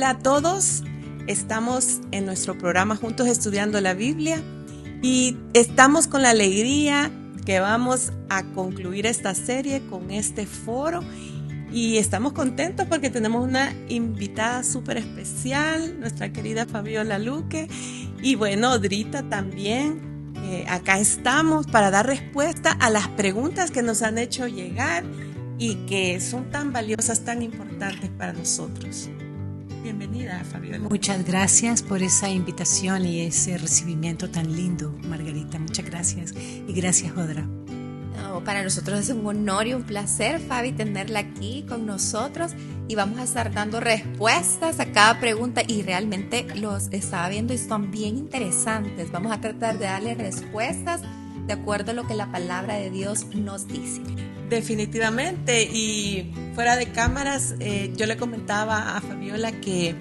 Hola a todos, estamos en nuestro programa Juntos Estudiando la Biblia y estamos con la alegría que vamos a concluir esta serie con este foro y estamos contentos porque tenemos una invitada súper especial, nuestra querida Fabiola Luque y bueno, Odrita también. Acá estamos para dar respuesta a las preguntas que nos han hecho llegar y que son tan valiosas, tan importantes para nosotros. Bienvenida, Fabiola. Muchas gracias por esa invitación y ese recibimiento tan lindo, Margarita. Muchas gracias. Y gracias, Odra. No, para nosotros es un honor y un placer, Fabi, tenerla aquí con nosotros. Y vamos a estar dando respuestas a cada pregunta. Y realmente los estaba viendo y son bien interesantes. Vamos a tratar de darle respuestas de acuerdo a lo que la palabra de Dios nos dice. Definitivamente, y fuera de cámaras, yo le comentaba a Fabiola que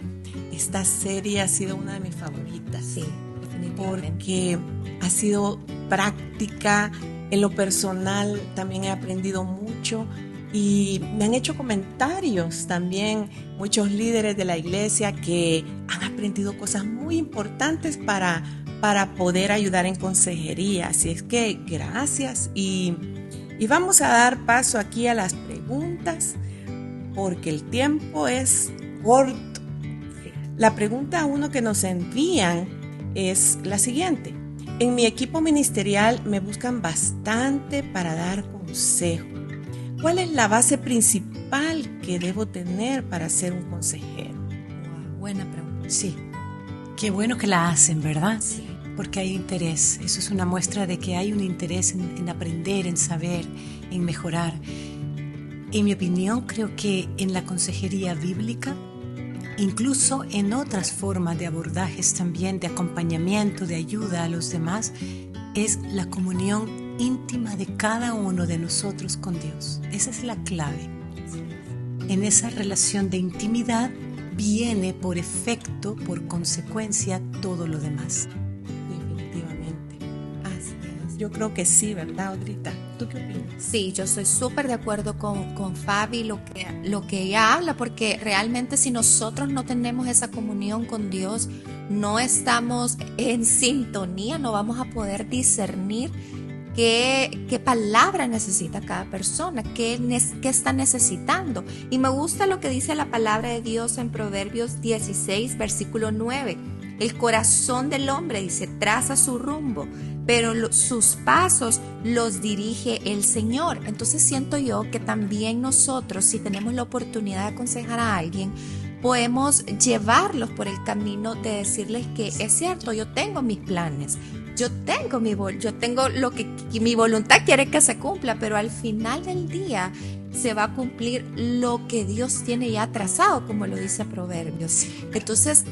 esta serie ha sido una de mis favoritas. Sí, definitivamente. Porque ha sido práctica, en lo personal también he aprendido mucho y me han hecho comentarios también muchos líderes de la iglesia que han aprendido cosas muy importantes para poder ayudar en consejería. Así es que gracias y vamos a dar paso aquí a las preguntas porque el tiempo es corto. La pregunta 1 que nos envían es la siguiente. En mi equipo ministerial me buscan bastante para dar consejo. ¿Cuál es la base principal que debo tener para ser un consejero? Wow, buena pregunta. Sí, qué bueno que la hacen, ¿verdad? Sí. Porque hay interés. Eso es una muestra de que hay un interés en aprender, en saber, en mejorar. En mi opinión, creo que en la consejería bíblica, incluso en otras formas de abordajes también, de acompañamiento, de ayuda a los demás, es la comunión íntima de cada uno de nosotros con Dios. Esa es la clave. En esa relación de intimidad viene por efecto, por consecuencia, todo lo demás. Definitivamente. Así es. Yo creo que sí, ¿verdad, Odrita? ¿Tú qué opinas? Sí, yo estoy súper de acuerdo con Fabi, lo que ella habla, porque realmente si nosotros no tenemos esa comunión con Dios, no estamos en sintonía, no vamos a poder discernir qué palabra necesita cada persona, qué está necesitando. Y me gusta lo que dice la palabra de Dios en Proverbios 16, versículo 9. El corazón del hombre, dice, traza su rumbo, pero sus pasos los dirige el Señor. Entonces siento yo que también nosotros, si tenemos la oportunidad de aconsejar a alguien, podemos llevarlos por el camino de decirles que es cierto, yo tengo mis planes, yo tengo lo que mi voluntad quiere que se cumpla, pero al final del día se va a cumplir lo que Dios tiene ya trazado, como lo dice Proverbios. Entonces,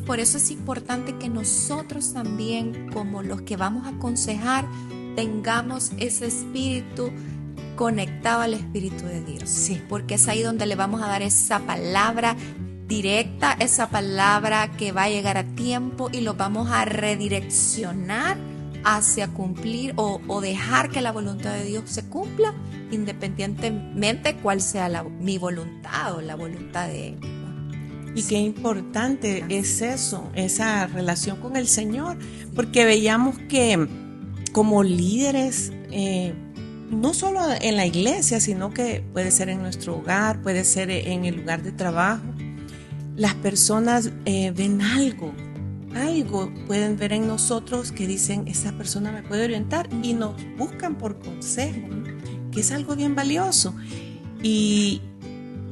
por eso es importante que nosotros también, como los que vamos a aconsejar, tengamos ese espíritu conectado al Espíritu de Dios. Sí. Porque es ahí donde le vamos a dar esa palabra directa, esa palabra que va a llegar a tiempo y lo vamos a redireccionar hacia cumplir o dejar que la voluntad de Dios se cumpla, independientemente cuál sea mi voluntad o la voluntad de Él. Y qué importante es eso, esa relación con el Señor, porque veíamos que como líderes, no solo en la iglesia, sino que puede ser en nuestro hogar, puede ser en el lugar de trabajo, las personas ven algo pueden ver en nosotros que dicen, esa persona me puede orientar y nos buscan por consejo, que es algo bien valioso. Y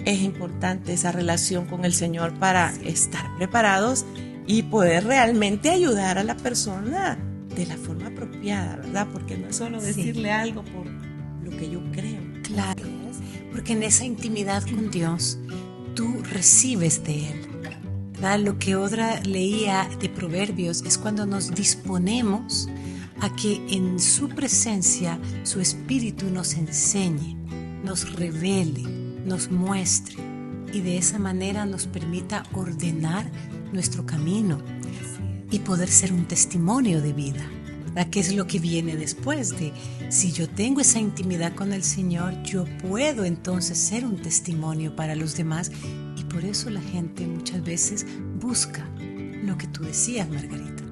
es importante esa relación con el Señor para estar preparados y poder realmente ayudar a la persona de la forma apropiada, ¿verdad? Porque no es solo decirle algo por lo que yo creo. Claro, porque en esa intimidad con Dios, tú recibes de Él. ¿Verdad? Lo que Odra leía de Proverbios es cuando nos disponemos a que en su presencia su Espíritu nos enseñe, nos revele, nos muestre y de esa manera nos permita ordenar nuestro camino y poder ser un testimonio de vida. ¿Verdad? ¿Qué es lo que viene después de si yo tengo esa intimidad con el Señor? Yo puedo entonces ser un testimonio para los demás Y por eso la gente muchas veces busca lo que tú decías, Margarita.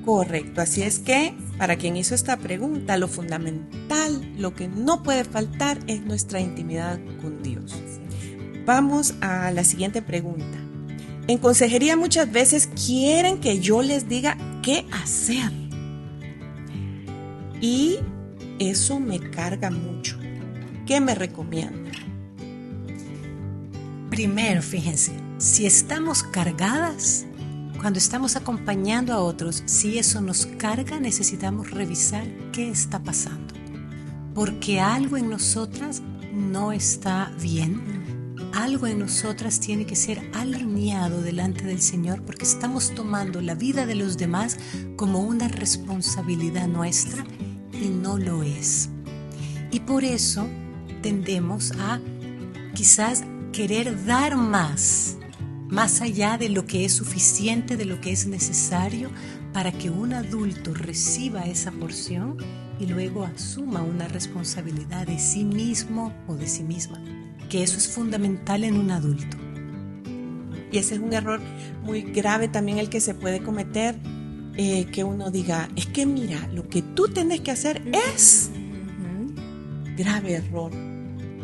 Correcto, así es que para quien hizo esta pregunta, lo fundamental, lo que no puede faltar es nuestra intimidad con Dios. Vamos a la siguiente pregunta. En consejería muchas veces quieren que yo les diga qué hacer. Y eso me carga mucho. ¿Qué me recomienda? Primero, fíjense, si estamos cargadas, cuando estamos acompañando a otros, si eso nos carga, necesitamos revisar qué está pasando. Porque algo en nosotras no está bien. Algo en nosotras tiene que ser alineado delante del Señor, porque estamos tomando la vida de los demás como una responsabilidad nuestra y no lo es. Y por eso tendemos a quizás querer dar más allá de lo que es suficiente, de lo que es necesario para que un adulto reciba esa porción y luego asuma una responsabilidad de sí mismo o de sí misma, que eso es fundamental en un adulto. Y ese es un error muy grave también el que se puede cometer, que uno diga, es que mira, lo que tú tienes que hacer es grave error.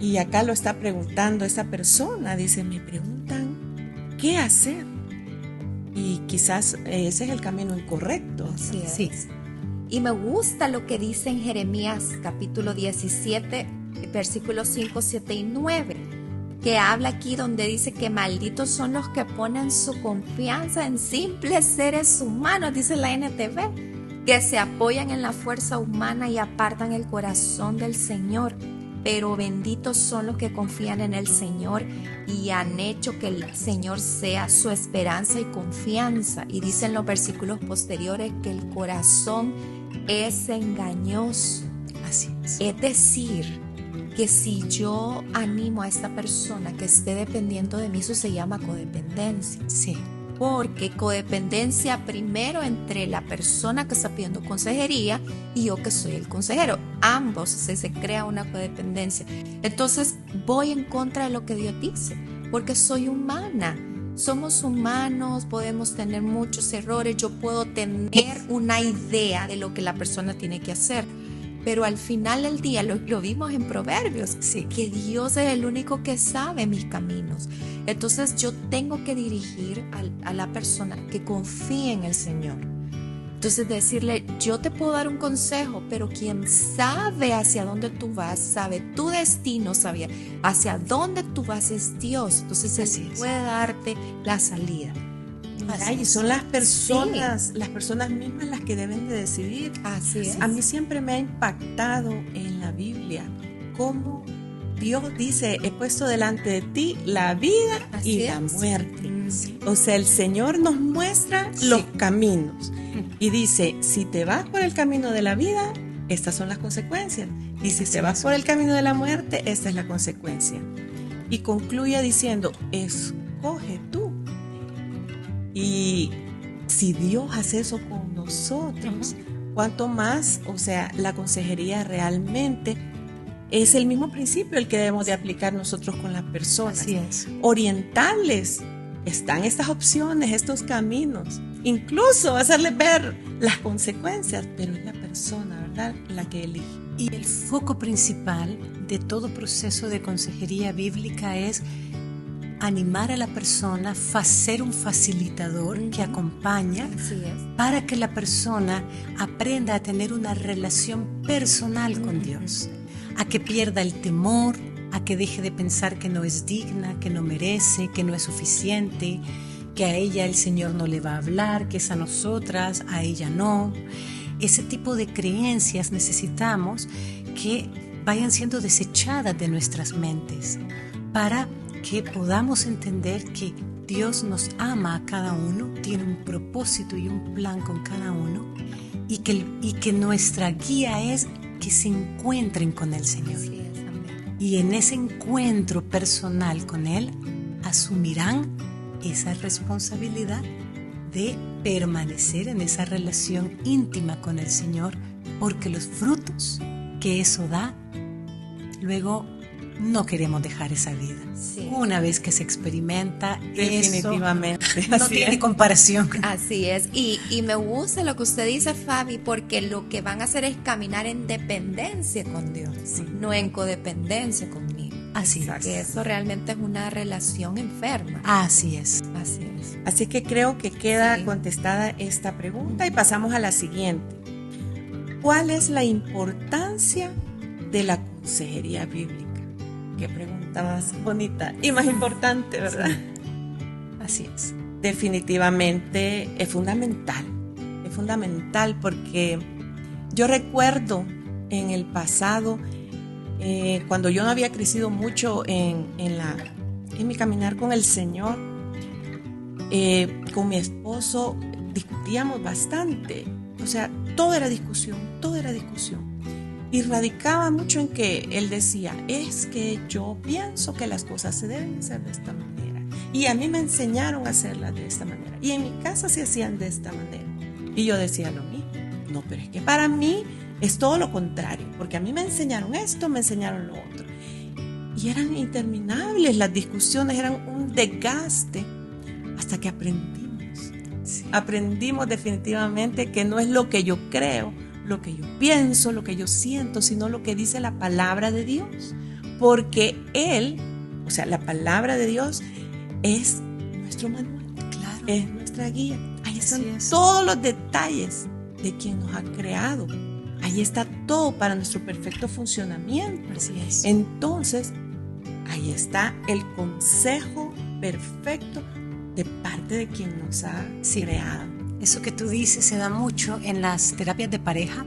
Y acá lo está preguntando esa persona, dice, me preguntan qué hacer. Y quizás ese es el camino incorrecto. Así es. Sí. Y me gusta lo que dice en Jeremías capítulo 17, versículos 5, 7 y 9, que habla aquí donde dice que malditos son los que ponen su confianza en simples seres humanos, dice la NTV, que se apoyan en la fuerza humana y apartan el corazón del Señor. Pero benditos son los que confían en el Señor y han hecho que el Señor sea su esperanza y confianza. Y dicen los versículos posteriores que el corazón es engañoso. Así es. Es decir, que si yo animo a esta persona que esté dependiendo de mí, eso se llama codependencia. Sí. Porque codependencia primero entre la persona que está pidiendo consejería y yo que soy el consejero. Ambos se crea una codependencia. Entonces voy en contra de lo que Dios dice, porque soy humana. Somos humanos, podemos tener muchos errores. Yo puedo tener una idea de lo que la persona tiene que hacer. Pero al final del día, lo vimos en Proverbios, sí, que Dios es el único que sabe mis caminos. Entonces yo tengo que dirigir a la persona que confíe en el Señor. Entonces decirle, yo te puedo dar un consejo, pero quien sabe hacia dónde tú vas, sabe tu destino, sabe hacia dónde tú vas es Dios. Entonces Él puede darte la salida. Y son las personas mismas las que deben de decidir. Así es. A mí siempre me ha impactado en la Biblia cómo Dios dice, he puesto delante de ti la vida y la muerte. O sea, el Señor nos muestra los caminos y dice, si te vas por el camino de la vida, estas son las consecuencias. Y si te vas por el camino de la muerte, esta es la consecuencia. Y concluye diciendo, escoge tú. Y si Dios hace eso con nosotros, ¿cuánto más? O sea, la consejería realmente es el mismo principio el que debemos de aplicar nosotros con las personas. Así es. Orientarles, están estas opciones, estos caminos, incluso hacerles ver las consecuencias, pero es la persona, ¿verdad?, la que elige. Y el foco principal de todo proceso de consejería bíblica es animar a la persona, ser un facilitador que acompaña para que la persona aprenda a tener una relación personal con Dios, a que pierda el temor, a que deje de pensar que no es digna, que no merece, que no es suficiente, que a ella el Señor no le va a hablar, que es a nosotras, a ella no. Ese tipo de creencias necesitamos que vayan siendo desechadas de nuestras mentes para que podamos entender que Dios nos ama a cada uno, tiene un propósito y un plan con cada uno y que nuestra guía es que se encuentren con el Señor. Así es, amén. Y en ese encuentro personal con Él asumirán esa responsabilidad de permanecer en esa relación íntima con el Señor, porque los frutos que eso da luego no queremos dejar esa vida. Sí. Una vez que se experimenta, Definitivamente. eso no Así tiene es. comparación. Así es, y me gusta lo que usted dice, Fabi, porque lo que van a hacer es caminar en dependencia con Dios, no en codependencia conmigo. Así es. Que eso realmente es una relación enferma. Así es. Así es. Así que creo que queda Sí. contestada esta pregunta y pasamos a la siguiente. ¿Cuál es la importancia de la consejería bíblica? Qué pregunta más bonita y más importante, ¿verdad? Así es. Definitivamente es fundamental porque yo recuerdo en el pasado, cuando yo no había crecido mucho en mi caminar con el Señor, con mi esposo discutíamos bastante, o sea, todo era discusión. Y radicaba mucho en que él decía, es que yo pienso que las cosas se deben hacer de esta manera. Y a mí me enseñaron a hacerlas de esta manera. Y en mi casa se hacían de esta manera. Y yo decía lo mismo. No, pero es que para mí es todo lo contrario. Porque a mí me enseñaron esto, me enseñaron lo otro. Y eran interminables las discusiones, eran un desgaste. Hasta que aprendimos. Sí. Aprendimos definitivamente que no es lo que yo creo, lo que yo pienso, lo que yo siento, sino lo que dice la palabra de Dios. Porque Él, o sea, la palabra de Dios es nuestro manual, Claro. es nuestra guía. Ahí están Así es. todos los detalles de quien nos ha creado. Ahí está todo para nuestro perfecto funcionamiento. Así es. Entonces, ahí está el consejo perfecto de parte de quien nos ha Sí. creado. Eso que tú dices se da mucho en las terapias de pareja,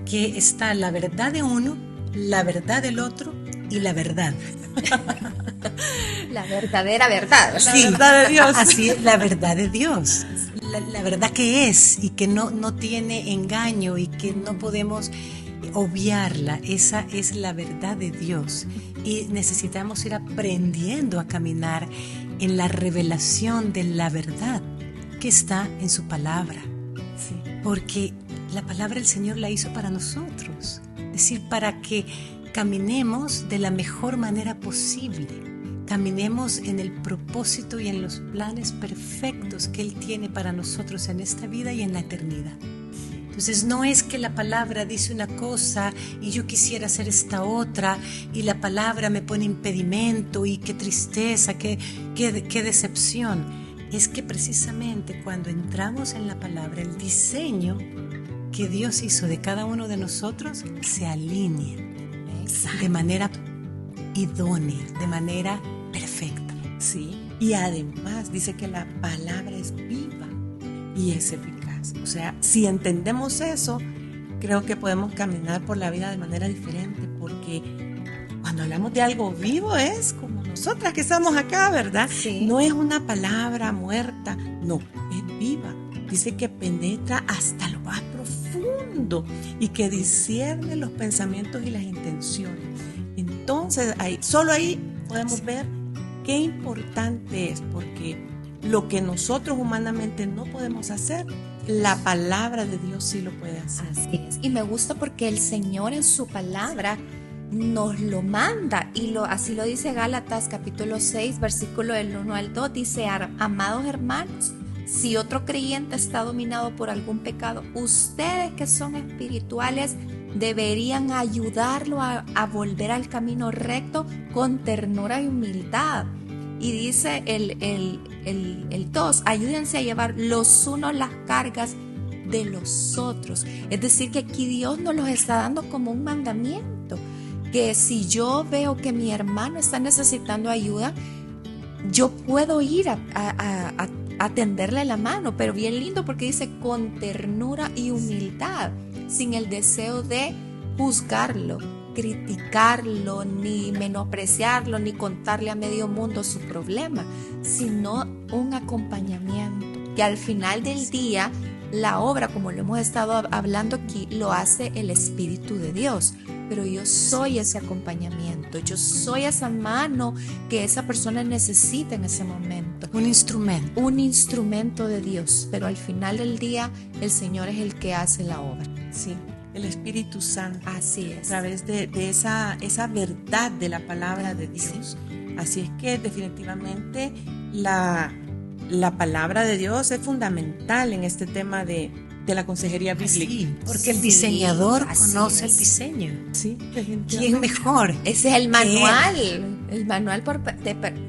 que está la verdad de uno, la verdad del otro y la verdad. La verdadera verdad. La verdad de Dios. Así es, la verdad de Dios. La verdad que es y que no tiene engaño y que no podemos obviarla. Esa es la verdad de Dios. Y necesitamos ir aprendiendo a caminar en la revelación de la verdad que está en su palabra. Sí. Porque la palabra del Señor la hizo para nosotros. Es decir, para que caminemos de la mejor manera posible. Caminemos en el propósito y en los planes perfectos que Él tiene para nosotros en esta vida y en la eternidad. Entonces no es que la palabra dice una cosa y yo quisiera hacer esta otra y la palabra me pone impedimento y qué tristeza, qué decepción. Es que precisamente cuando entramos en la palabra, el diseño que Dios hizo de cada uno de nosotros se alinea de manera idónea, de manera perfecta. Sí, y además dice que la palabra es viva y es eficaz. O sea, si entendemos eso, creo que podemos caminar por la vida de manera diferente, porque cuando hablamos de algo vivo es como nosotras que estamos acá, ¿verdad? Sí. No es una palabra muerta, no, es viva. Dice que penetra hasta lo más profundo y que discierne los pensamientos y las intenciones. Entonces, solo ahí podemos ver qué importante es, porque lo que nosotros humanamente no podemos hacer, la palabra de Dios sí lo puede hacer. Así es. Y me gusta porque el Señor en su palabra nos lo manda y así lo dice Gálatas capítulo 6 versículo del 1 al 2, dice: amados hermanos, si otro creyente está dominado por algún pecado, ustedes que son espirituales deberían ayudarlo a volver al camino recto con ternura y humildad. Y dice el 2, ayúdense a llevar los unos las cargas de los otros. Es decir, que aquí Dios nos los está dando como un mandamiento, que si yo veo que mi hermano está necesitando ayuda, yo puedo ir a tenderle la mano, pero bien lindo porque dice con ternura y humildad, sin el deseo de juzgarlo, criticarlo, ni menospreciarlo, ni contarle a medio mundo su problema, sino un acompañamiento, que al final del día la obra, como lo hemos estado hablando aquí, lo hace el Espíritu de Dios. Pero yo soy ese acompañamiento, yo soy esa mano que esa persona necesita en ese momento. Un instrumento. Un instrumento de Dios, pero al final del día el Señor es el que hace la obra. Sí, el Espíritu Santo. Así A es. través de esa verdad de la palabra de Dios. Así es que definitivamente la palabra de Dios es fundamental en este tema de la consejería bíblica. Sí, porque el diseñador así conoce es. el diseño. Sí, ¿Quién mejor? Ese es el manual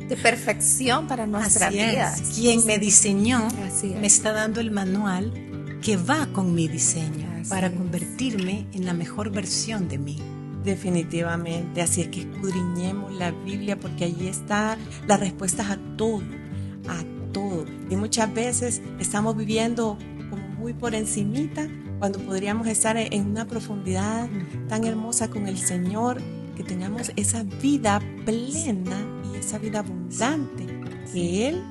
de perfección para nuestra Así vida. es. Quien me diseñó Así es. me está dando el manual que va con mi diseño Así para es. convertirme en la mejor versión de mí. Definitivamente, así es que escudriñemos la Biblia porque allí está las respuestas a todo, a todo. Y muchas veces estamos viviendo como muy por encimita cuando podríamos estar en una profundidad tan hermosa con el Señor, que tengamos esa vida plena y esa vida abundante que Él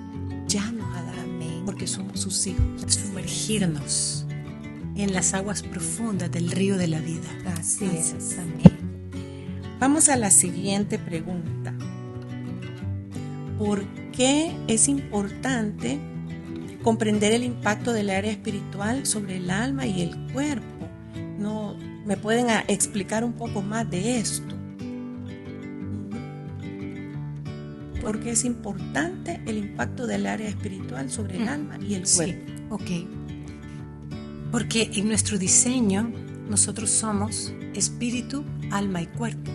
ya nos ha dado, porque somos sus hijos. Sumergirnos en las aguas profundas del río de la vida. Así es. Amén. Vamos a la siguiente pregunta. ¿Por qué es importante comprender el impacto del área espiritual sobre el alma y el cuerpo? ¿No me pueden explicar un poco más de esto? ¿Por qué es importante el impacto del área espiritual sobre el alma y el cuerpo? Sí, ok. Porque en nuestro diseño nosotros somos espíritu, alma y cuerpo.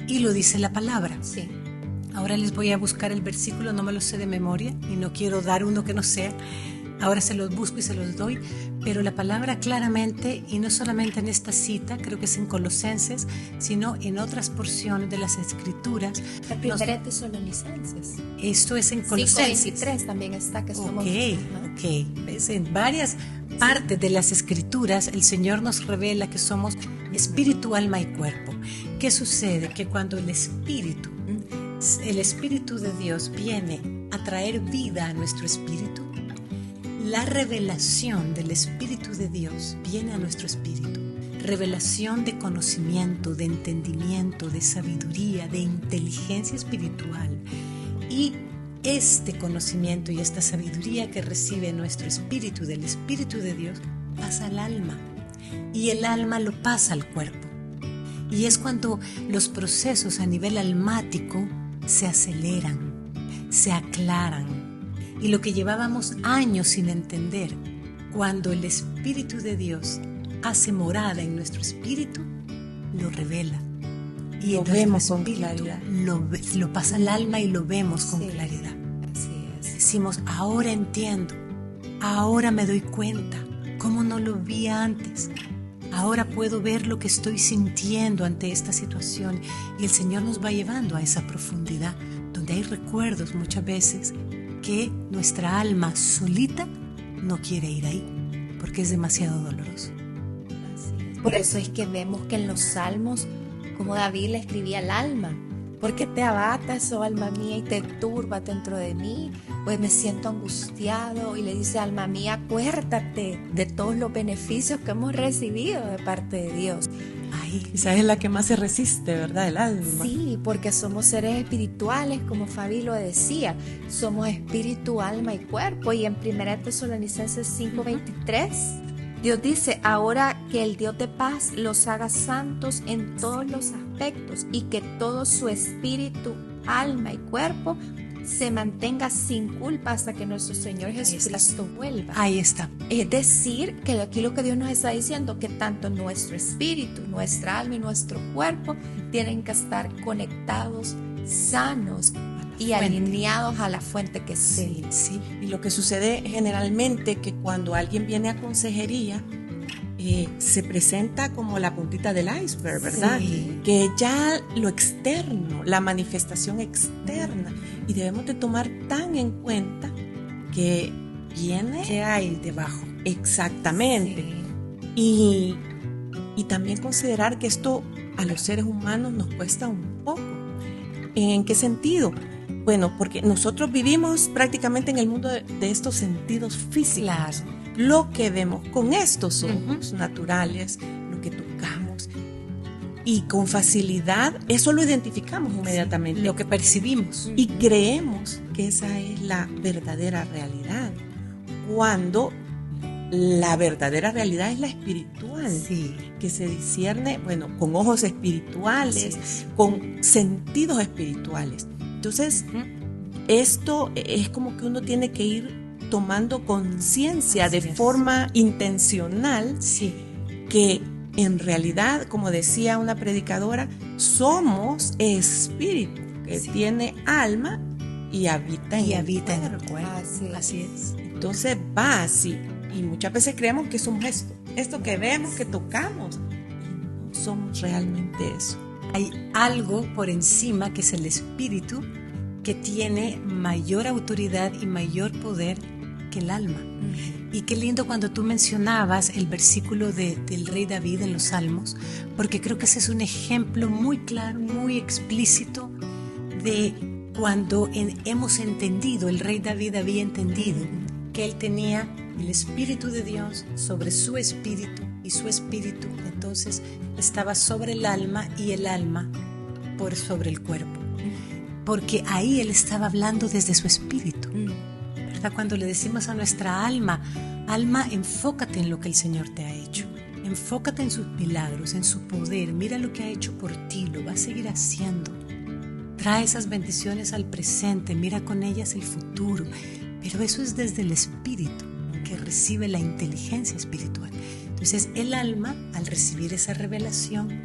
Y lo dice la palabra. Sí. Ahora les voy a buscar el versículo, no me lo sé de memoria y no quiero dar uno que no sea. Ahora se los busco y se los doy, pero la palabra claramente, y no solamente en esta cita, creo que es en Colosenses, sino en otras porciones de las Escrituras. La primera de Tesalonicenses. Esto es en Colosenses. 5:23 también está que somos. Ok. ¿Ves? En varias partes de las Escrituras el Señor nos revela que somos espíritu, alma y cuerpo. ¿Qué sucede? Que cuando el Espíritu de Dios viene a traer vida a nuestro espíritu, la revelación del Espíritu de Dios viene a nuestro espíritu. Revelación de conocimiento, de entendimiento, de sabiduría, de inteligencia espiritual. Y este conocimiento y esta sabiduría que recibe nuestro espíritu del Espíritu de Dios pasa al alma. Y el alma lo pasa al cuerpo. Y es cuando los procesos a nivel almático se aceleran, se aclaran. Y lo que llevábamos años sin entender, cuando el Espíritu de Dios hace morada en nuestro espíritu, lo revela. Y Lo vemos con claridad. Lo pasa al alma y lo vemos con Sí. claridad. Así es. Decimos, ahora entiendo, ahora me doy cuenta, cómo no lo vi antes. Ahora puedo ver lo que estoy sintiendo ante esta situación, y el Señor nos va llevando a esa profundidad donde hay recuerdos muchas veces que nuestra alma solita no quiere ir ahí porque es demasiado doloroso. Así es. Por eso es que vemos que en los salmos, como David le escribía al alma, porque te abatas, oh alma mía, y te turba dentro de mí, pues me siento angustiado. Y le dice, alma mía, acuérdate de todos los beneficios que hemos recibido de parte de Dios. Ay, Quizás es la que más se resiste, ¿verdad? El alma. Sí, porque somos seres espirituales, como Fabi lo decía, somos espíritu, alma y cuerpo. Y en 1 Tesalonicenses 5:23, Dios dice, ahora que el Dios de paz los haga santos en todos los aspectos y que todo su espíritu, alma y cuerpo se mantenga sin culpa hasta que nuestro Señor Jesucristo vuelva. ahí está. Es decir, que aquí lo que Dios nos está diciendo, que tanto nuestro espíritu, nuestra alma y nuestro cuerpo tienen que estar conectados, sanos y fuente. alineados a la fuente que es Él. Sí. Y lo que sucede generalmente que cuando alguien viene a consejería, se presenta como la puntita del iceberg, ¿verdad? Sí. Que ya lo externo, la manifestación externa, y debemos de tomar tan en cuenta que viene ¿Qué hay debajo? exactamente. Sí. Y también considerar que esto a los seres humanos nos cuesta un poco. ¿En qué sentido? Bueno, porque nosotros vivimos prácticamente en el mundo de estos sentidos físicos. Claro. Lo que vemos con estos ojos naturales, lo que tocamos. Y con facilidad, eso lo identificamos inmediatamente. Lo que percibimos. Y creemos que esa es la verdadera realidad. Cuando la verdadera realidad es la espiritual, Sí. que se discierne, bueno, con ojos espirituales, con sentidos espirituales. Entonces, esto es como que uno tiene que ir tomando conciencia de forma intencional, Sí. que en realidad, como decía una predicadora, somos espíritu que tiene alma y habita en el cuerpo. Así es. Entonces va así. Y muchas veces creemos que somos esto que vemos, que tocamos. Y no somos realmente eso. Hay algo por encima que es el espíritu, que tiene mayor autoridad y mayor poder que el alma. Y qué lindo cuando tú mencionabas el versículo del rey David en los Salmos, porque creo que ese es un ejemplo muy claro, muy explícito de cuando hemos entendido, el rey David había entendido que él tenía el Espíritu de Dios sobre su espíritu, y su espíritu entonces estaba sobre el alma y el alma por sobre el cuerpo. Porque ahí él estaba hablando desde su espíritu. ¿Verdad? Cuando le decimos a nuestra alma, alma, enfócate en lo que el Señor te ha hecho. Enfócate en sus milagros, en su poder. Mira lo que ha hecho por ti, lo va a seguir haciendo. Trae esas bendiciones al presente, mira con ellas el futuro. Pero eso es desde el espíritu, que recibe la inteligencia espiritual. Entonces el alma, al recibir esa revelación,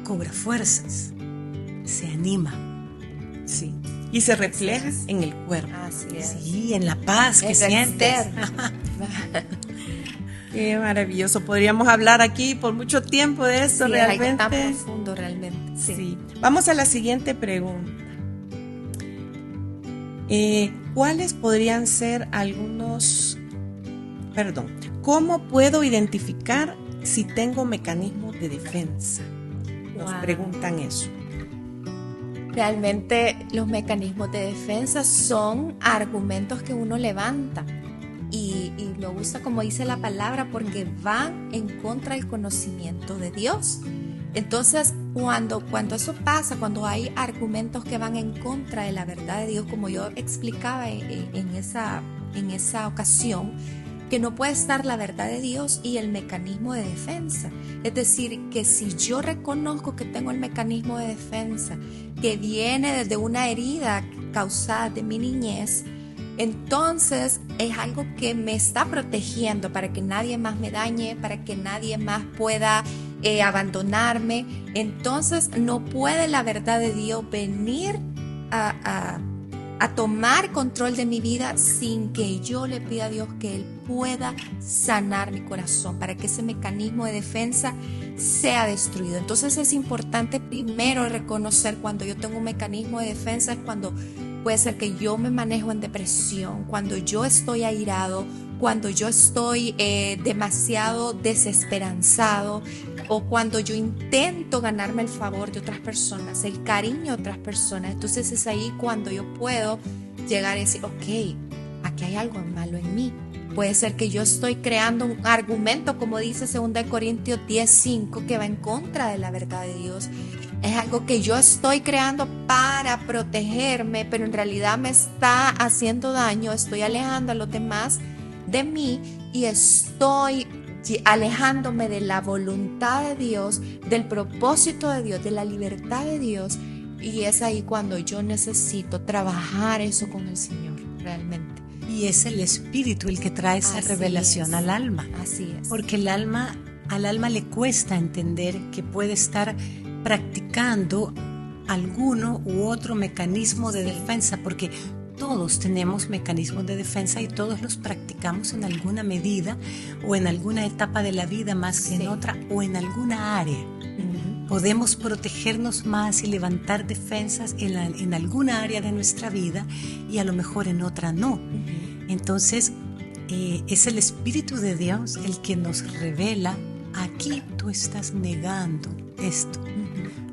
cobra fuerzas, se anima. Sí. Y se refleja en el cuerpo. Así es. Sí, en la paz que sientes. Qué maravilloso. Podríamos hablar aquí por mucho tiempo de esto, Sí, realmente. es algo tan profundo realmente. Sí. Vamos a la siguiente pregunta. ¿Cuáles podrían ser ¿cómo puedo identificar si tengo mecanismos de defensa? Nos preguntan eso. Realmente los mecanismos de defensa son argumentos que uno levanta y me gusta como dice la palabra porque van en contra del conocimiento de Dios. Entonces cuando eso pasa, cuando hay argumentos que van en contra de la verdad de Dios, como yo explicaba en esa ocasión, que no puede estar la verdad de Dios y el mecanismo de defensa. Es decir, que si yo reconozco que tengo el mecanismo de defensa que viene desde una herida causada de mi niñez, entonces es algo que me está protegiendo para que nadie más me dañe, para que nadie más pueda abandonarme. Entonces no puede la verdad de Dios venir a tomar control de mi vida sin que yo le pida a Dios que Él pueda sanar mi corazón para que ese mecanismo de defensa sea destruido. Entonces es importante primero reconocer cuando yo tengo un mecanismo de defensa, es cuando puede ser que yo me manejo en depresión, cuando yo estoy airado, cuando yo estoy demasiado desesperanzado, o cuando yo intento ganarme el favor de otras personas, el cariño de otras personas. Entonces es ahí cuando yo puedo llegar y decir, ok, aquí hay algo malo en mí. Puede ser que yo estoy creando un argumento, como dice 2 Corintios 10:5, que va en contra de la verdad de Dios. Es algo que yo estoy creando para protegerme, pero en realidad me está haciendo daño. Estoy alejando a los demás de mí y estoy alejándome de la voluntad de Dios, del propósito de Dios, de la libertad de Dios. Y es ahí cuando yo necesito trabajar eso con el Señor, realmente. Y es el espíritu el que trae esa revelación al alma. Así es. Porque al alma le cuesta entender que puede estar practicando alguno u otro mecanismo de defensa, porque todos tenemos mecanismos de defensa y todos los practicamos en alguna medida o en alguna etapa de la vida más que en otra o en alguna área. Podemos protegernos más y levantar defensas en alguna área de nuestra vida y a lo mejor en otra no. Entonces es el Espíritu de Dios el que nos revela: aquí tú estás negando esto,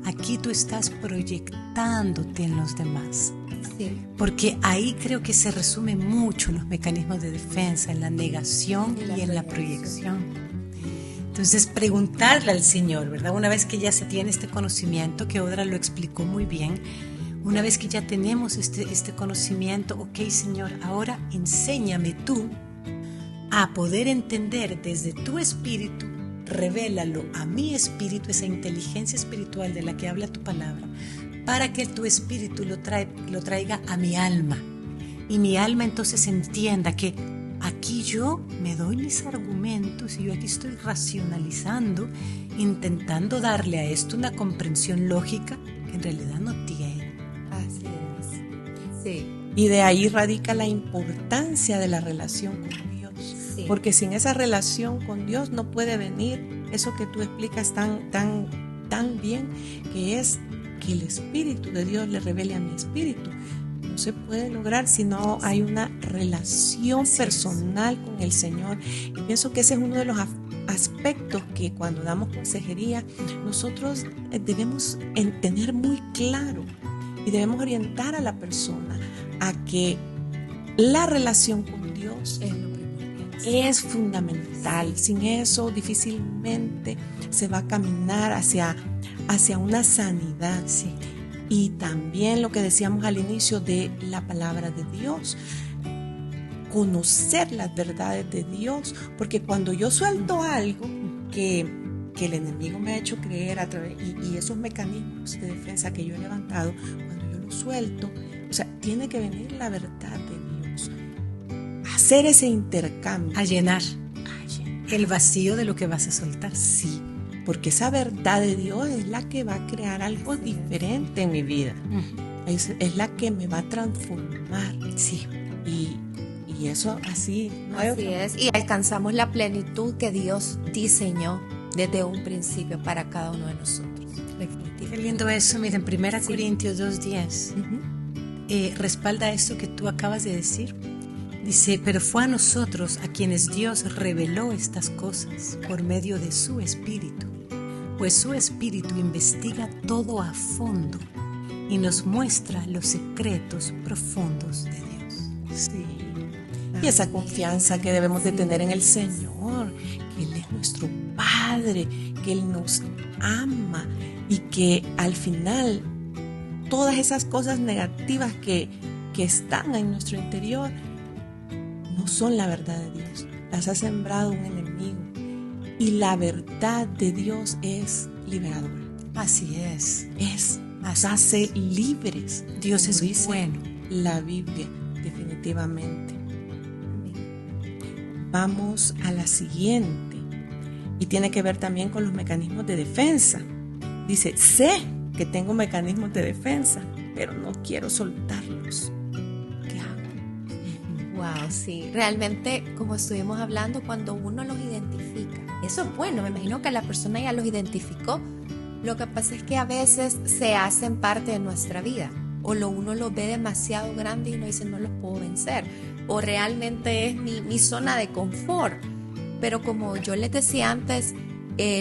aquí tú estás proyectándote en los demás. Sí. Porque ahí creo que se resumen mucho los mecanismos de defensa, en la negación y en la proyección. Entonces preguntarle al Señor, ¿verdad? Una vez que ya se tiene este conocimiento, que Audra lo explicó muy bien, una vez que ya tenemos este conocimiento, ok, Señor, ahora enséñame tú a poder entender desde tu espíritu, revélalo a mi espíritu, esa inteligencia espiritual de la que habla tu palabra, para que tu espíritu lo traiga a mi alma. Y mi alma entonces entienda que aquí yo me doy mis argumentos y yo aquí estoy racionalizando, intentando darle a esto una comprensión lógica que en realidad no tiene. Así es. Sí. Y de ahí radica la importancia de la relación con Dios. Sí. Porque sin esa relación con Dios no puede venir eso que tú explicas tan bien, que es que el Espíritu de Dios le revele a mi espíritu. No se puede lograr si no hay una relación personal con el Señor. Y pienso que ese es uno de los aspectos que cuando damos consejería nosotros debemos tener muy claro y debemos orientar a la persona a que la relación con Dios es fundamental. Sin eso difícilmente se va a caminar hacia una sanidad. Sí. Y también lo que decíamos al inicio de la palabra de Dios, conocer las verdades de Dios, porque cuando yo suelto algo que el enemigo me ha hecho creer a través, y esos mecanismos de defensa que yo he levantado, cuando yo los suelto, o sea, tiene que venir la verdad de Dios, hacer ese intercambio, A llenar el vacío de lo que vas a soltar. sí, porque esa verdad de Dios es la que va a crear algo diferente en mi vida. Es la que me va a transformar. Sí. Y eso así. No hay Así otra. es. Y alcanzamos la plenitud que Dios diseñó desde un principio para cada uno de nosotros. Qué lindo eso. Miren, 1 Corintios 2:10 respalda esto que tú acabas de decir. Dice, pero fue a nosotros a quienes Dios reveló estas cosas por medio de su Espíritu, pues su Espíritu investiga todo a fondo y nos muestra los secretos profundos de Dios. Sí. Y esa confianza que debemos de tener en el Señor, que Él es nuestro Padre, que Él nos ama y que al final todas esas cosas negativas que están en nuestro interior no son la verdad de Dios. Las ha sembrado un enemigo. Y la verdad de Dios es liberadora. Así es. Nos hace libres. Dios como es dice bueno. La Biblia, definitivamente. Vamos a la siguiente. Y tiene que ver también con los mecanismos de defensa. Dice, sé que tengo mecanismos de defensa, pero no quiero soltarlos. ¿Qué hago? Wow, sí. Realmente, como estuvimos hablando, cuando uno los identifica, eso es bueno. Me imagino que la persona ya los identificó. Lo que pasa es que a veces se hacen parte de nuestra vida. O uno los ve demasiado grande y uno dice, no los puedo vencer. O realmente es mi zona de confort. Pero como yo les decía antes,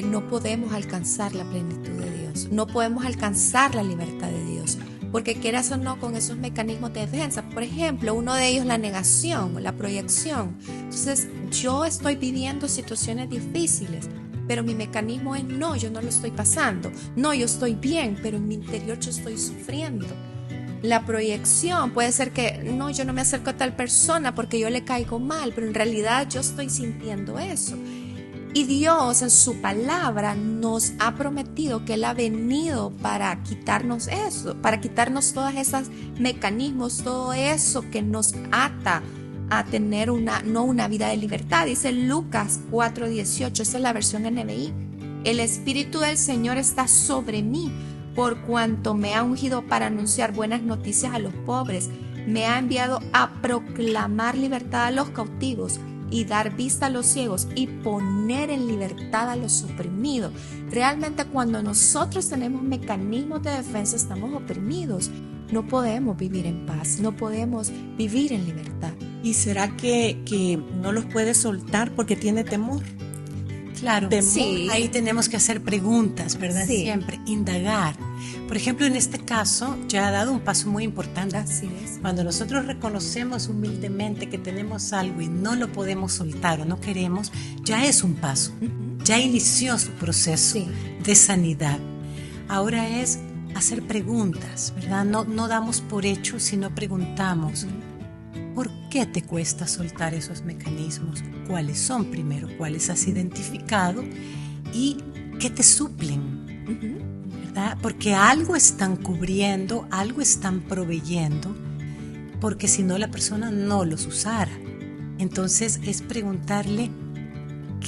no podemos alcanzar la plenitud de Dios. No podemos alcanzar la libertad de Dios. Porque quieras o no, con esos mecanismos de defensa, por ejemplo, uno de ellos la negación, la proyección. Entonces, yo estoy viviendo situaciones difíciles, pero mi mecanismo es no, yo no lo estoy pasando. No, yo estoy bien, pero en mi interior yo estoy sufriendo. La proyección puede ser que no, yo no me acerco a tal persona porque yo le caigo mal, pero en realidad yo estoy sintiendo eso. Y Dios en su palabra nos ha prometido que Él ha venido para quitarnos eso, para quitarnos todos esos mecanismos, todo eso que nos ata a tener no una vida de libertad. Dice Lucas 4:18, esa es la versión NBI. El Espíritu del Señor está sobre mí, por cuanto me ha ungido para anunciar buenas noticias a los pobres. Me ha enviado a proclamar libertad a los cautivos y dar vista a los ciegos y poner en libertad a los oprimidos. Realmente cuando nosotros tenemos mecanismos de defensa estamos oprimidos. No podemos vivir en paz, no podemos vivir en libertad. ¿Y será que no los puede soltar porque tiene temor? Claro, Sí. Ahí tenemos que hacer preguntas, ¿verdad? Sí. Siempre, indagar. Por ejemplo, en este caso, ya ha dado un paso muy importante. Así es. Cuando nosotros reconocemos humildemente que tenemos algo y no lo podemos soltar o no queremos, ya es un paso. Ya inició su proceso Sí. de sanidad. Ahora es hacer preguntas, ¿verdad? No damos por hecho, sino preguntamos. ¿Por qué te cuesta soltar esos mecanismos? ¿Cuáles son primero? ¿Cuáles has identificado? ¿Y qué te suplen? ¿Verdad? Porque algo están cubriendo, algo están proveyendo, porque si no la persona no los usara. Entonces es preguntarle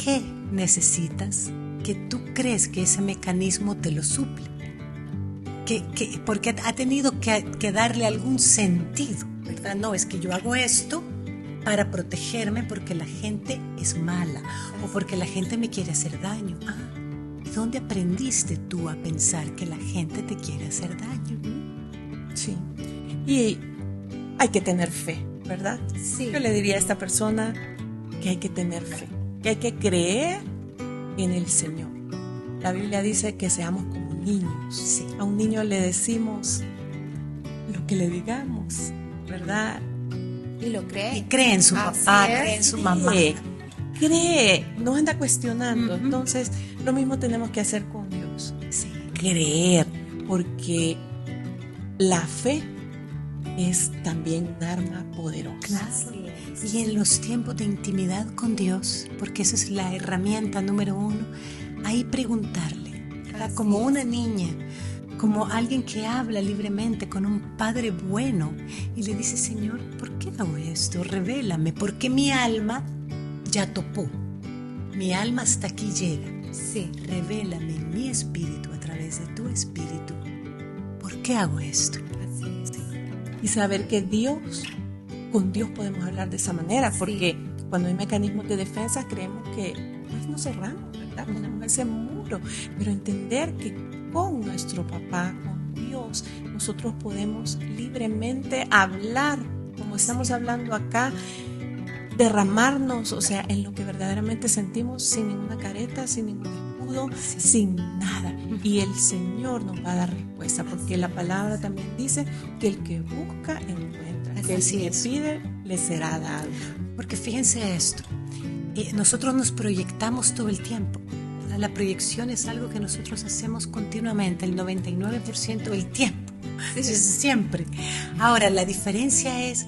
qué necesitas, que tú crees que ese mecanismo te lo suple. Porque ha tenido que darle algún sentido, ¿verdad? No, es que yo hago esto para protegerme porque la gente es mala o porque la gente me quiere hacer daño. ¿Y dónde aprendiste tú a pensar que la gente te quiere hacer daño? Sí. Y hay que tener fe, ¿verdad? Sí. Yo le diría a esta persona que hay que tener fe, que hay que creer en el Señor. La Biblia dice que seamos como niños. Sí. A un niño le decimos lo que le digamos, ¿verdad? Y lo cree. Y cree en su papá, cree en su mamá. Cree, no anda cuestionando. Uh-huh. Entonces, lo mismo tenemos que hacer con Dios. Sí. Creer, porque la fe es también un arma poderosa. Claro. Y en los tiempos de intimidad con Dios, porque esa es la herramienta número 1, ahí preguntarle, ¿verdad? Como una niña, como alguien que habla libremente con un padre bueno y le dice, Señor, ¿por qué hago esto? Revélame, porque mi alma ya topó, mi alma hasta aquí llega. Sí. Revélame en mi espíritu, a través de tu espíritu, ¿por qué hago esto? Así es. Y saber que con Dios podemos hablar de esa manera, porque cuando hay mecanismos de defensa creemos que pues nos cerramos, ¿verdad? Ponemos ese muro, pero entender que con nuestro papá, con Dios, nosotros podemos libremente hablar, como estamos hablando acá, derramarnos, o sea, en lo que verdaderamente sentimos, sin ninguna careta, sin ningún escudo, sin nada. Y el Señor nos va a dar respuesta, porque la palabra también dice que el que busca encuentra, que el que pide le será dado. Porque fíjense esto, nosotros nos proyectamos todo el tiempo. La proyección es algo que nosotros hacemos continuamente, el 99% del tiempo, siempre. Ahora, la diferencia es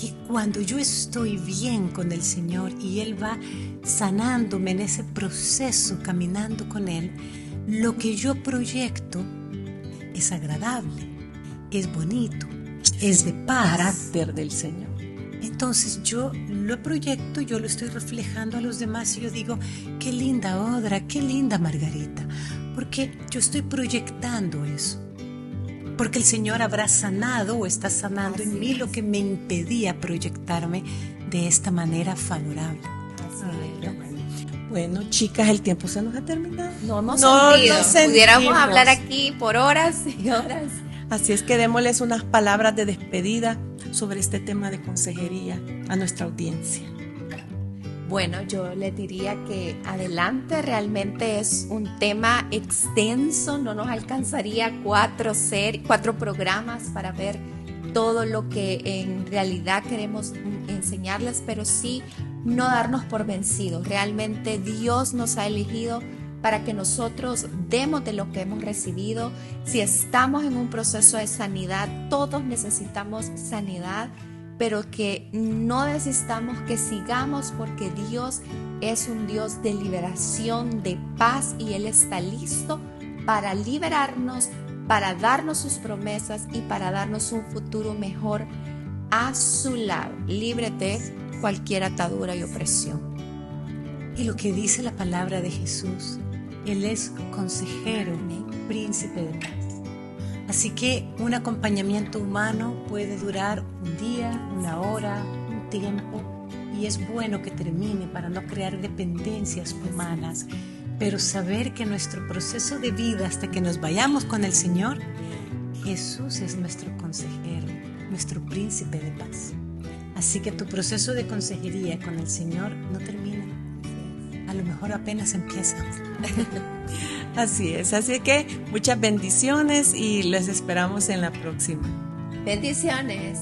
que cuando yo estoy bien con el Señor y Él va sanándome en ese proceso, caminando con Él, lo que yo proyecto es agradable, es bonito, es de paz. Carácter del Señor. Entonces yo lo proyecto, yo lo estoy reflejando a los demás y yo digo, qué linda Odra, qué linda Margarita, porque yo estoy proyectando eso. Porque el Señor habrá sanado o está sanando en mí lo que me impedía proyectarme de esta manera favorable. Bueno, chicas, el tiempo se nos ha terminado. No hemos No sentido. nos sentimos. Pudiéramos hablar aquí por horas y horas. Así es que démosles unas palabras de despedida sobre este tema de consejería a nuestra audiencia. Bueno, yo le diría que adelante, realmente es un tema extenso, no nos alcanzaría 4 programas para ver todo lo que en realidad queremos enseñarles, pero sí no darnos por vencidos. Realmente Dios nos ha elegido para que nosotros demos de lo que hemos recibido. Si estamos en un proceso de sanidad, todos necesitamos sanidad, pero que no desistamos, que sigamos, porque Dios es un Dios de liberación, de paz, y Él está listo para liberarnos, para darnos sus promesas y para darnos un futuro mejor a su lado, libre de cualquier atadura y opresión. Y lo que dice la palabra de Jesús, Él es consejero, príncipe de paz. Así que un acompañamiento humano puede durar un día, una hora, un tiempo, y es bueno que termine para no crear dependencias humanas, pero saber que nuestro proceso de vida hasta que nos vayamos con el Señor, Jesús es nuestro consejero, nuestro príncipe de paz. Así que tu proceso de consejería con el Señor no termina, a lo mejor apenas empieza. Así es, así que muchas bendiciones y les esperamos en la próxima. Bendiciones.